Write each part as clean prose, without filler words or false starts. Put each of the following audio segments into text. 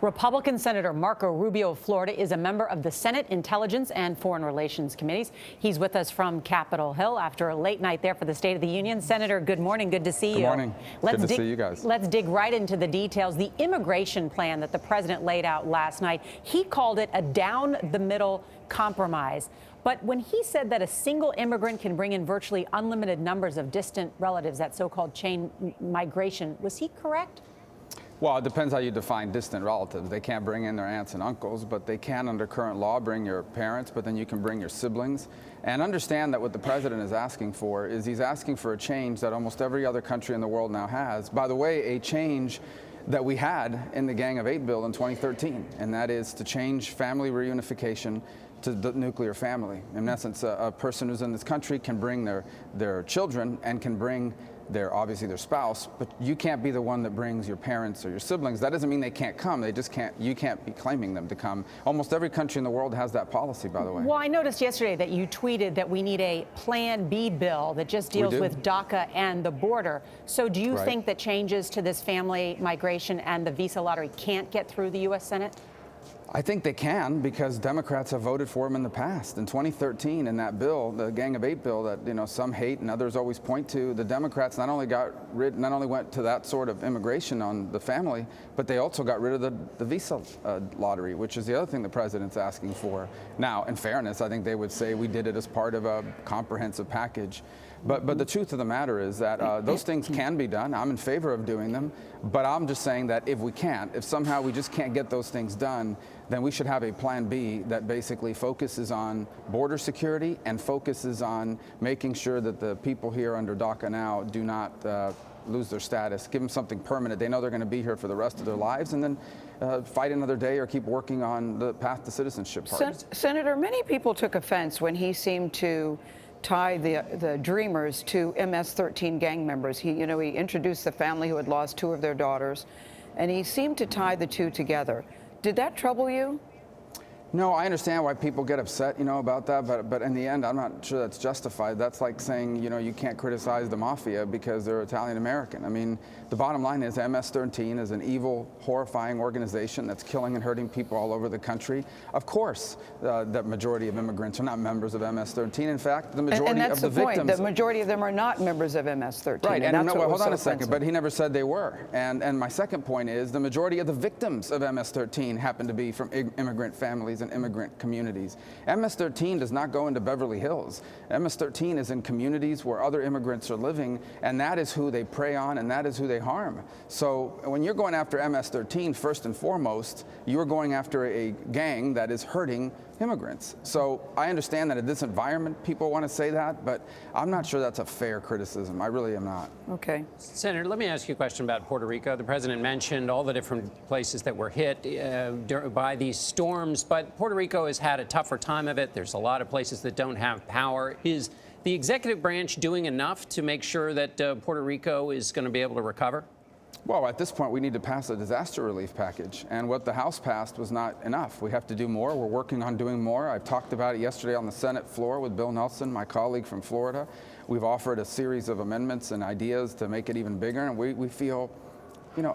Republican Senator Rubio of Florida is a member of the Senate Intelligence and Foreign Relations Committees. He's with us from Capitol Hill after a late night there for the State of the Union. Senator, good morning. Good to see you. Good morning. Good to see you guys. Let's dig right into the details. The immigration plan that the president laid out last night, he called it a down-the-middle compromise. But when he said that a single immigrant can bring in virtually unlimited numbers of distant relatives, that so-called chain migration, was he correct? Well, it depends how you define distant relatives. They can't bring in their aunts and uncles, but they can, under current law, bring your parents, but then you can bring your siblings. And understand that what the president is asking for is he's asking for a change that almost every other country in the world now has. By the way, a change that we had in the Gang of Eight bill in 2013, and that is to change family reunification to the nuclear family. In essence, a person who's in this country can bring their children and can bring obviously their spouse, but you can't be the one that brings your parents or your siblings. That doesn't mean they can't come. They just can't, you can't be claiming them to come. Almost every country in the world has that policy, by the way. Well, I noticed yesterday that you tweeted that we need a Plan B bill that just deals with DACA and the border. So do you think that changes to this family migration and the visa lottery can't get through the U.S. Senate? I think they can, because Democrats have voted for them in the past. In 2013, in that bill, the Gang of Eight bill that some hate and others always point to, the Democrats not only went to that sort of immigration on the family, but they also got rid of the visa lottery, which is the other thing the president's asking for. Now, in fairness, I think they would say we did it as part of a comprehensive package. But the truth of the matter is that those things can be done. I'm in favor of doing them, but I'm just saying that if somehow we just can't get those things done, then we should have a Plan B that basically focuses on border security and focuses on making sure that the people here under DACA now do not lose their status, give them something permanent. They know they're going to be here for the rest of their lives, and then fight another day or keep working on the path to citizenship. Senator, many people took offense when he seemed to tie the Dreamers to MS-13 gang members. He introduced the family who had lost two of their daughters, and he seemed to tie the two together. Did that trouble you? No, I understand why people get upset, about that, but in the end, I'm not sure that's justified. That's like saying, you can't criticize the mafia because they're Italian American. I mean, the bottom line is MS-13 is an evil, horrifying organization that's killing and hurting people all over the country. Of course, the majority of immigrants are not members of MS-13. In fact, the majority of the victims... Point. The majority of them are not members of MS-13. Right, and hold on a second, but he never said they were. And my second point is the majority of the victims of MS-13 happen to be from immigrant families and immigrant communities. MS-13 does not go into Beverly Hills. MS-13 is in communities where other immigrants are living, and that is who they prey on, and that is who they harm. So when you're going after MS-13, first and foremost, you're going after a gang that is hurting immigrants. So I understand that in this environment, people want to say that, but I'm not sure that's a fair criticism. I really am not. Okay. Senator, let me ask you a question about Puerto Rico. The president mentioned all the different places that were hit by these storms, but Puerto Rico has had a tougher time of it. There's a lot of places that don't have power. Is the executive branch doing enough to make sure that Puerto Rico is going to be able to recover? Well, at this point, we need to pass a disaster relief package, and what the House passed was not enough. We have to do more. We're working on doing more. I talked about it yesterday on the Senate floor with Bill Nelson, my colleague from Florida. We've offered a series of amendments and ideas to make it even bigger, and we feel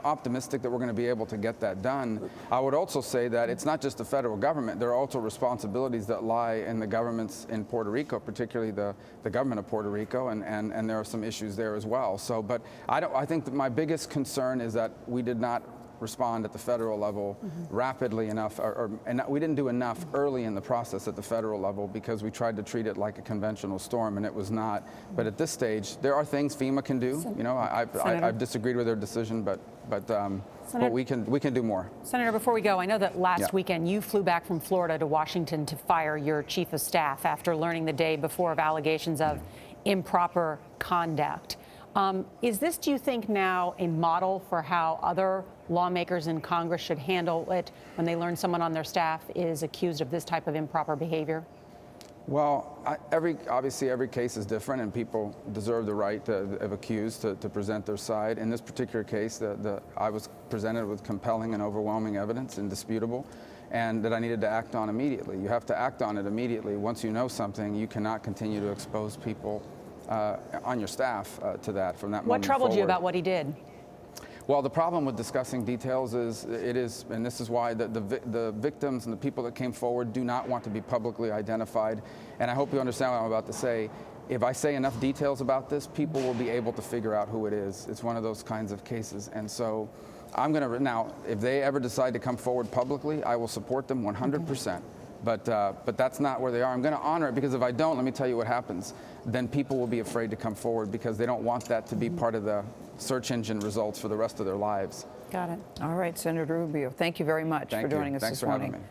optimistic that we're going to be able to get that done. I would also say that it's not just the federal government. There are also responsibilities that lie in the governments in Puerto Rico, particularly the government of Puerto Rico, and there are some issues there as well. So, but I think that my biggest concern is that we did not respond at the federal level rapidly enough, and we didn't do enough early in the process at the federal level because we tried to treat it like a conventional storm, and it was not. But at this stage, there are things FEMA can do. I've disagreed with their decision, but we can do more. Senator, before we go, I know that last weekend you flew back from Florida to Washington to fire your chief of staff after learning the day before of allegations of improper conduct. Is this, do you think, now a model for how other lawmakers in Congress should handle it when they learn someone on their staff is accused of this type of improper behavior? Well, obviously every case is different, and people deserve the right of accused to present their side. In this particular case, I was presented with compelling and overwhelming evidence, indisputable, and that I needed to act on immediately. You have to act on it immediately. Once you know something, you cannot continue to expose people on your staff to that from that moment forward. What troubled you about what he did? Well, the problem with discussing details is and this is why the victims and the people that came forward do not want to be publicly identified. And I hope you understand what I'm about to say. If I say enough details about this, people will be able to figure out who it is. It's one of those kinds of cases. And so I'm going to, now, if they ever decide to come forward publicly, I will support them 100%. But that's not where they are. I'm going to honor it, because if I don't, let me tell you what happens. Then people will be afraid to come forward because they don't want that to be part of the search engine results for the rest of their lives. Got it. All right, Senator Rubio, thank you very much for joining us Thanks this for morning. having me.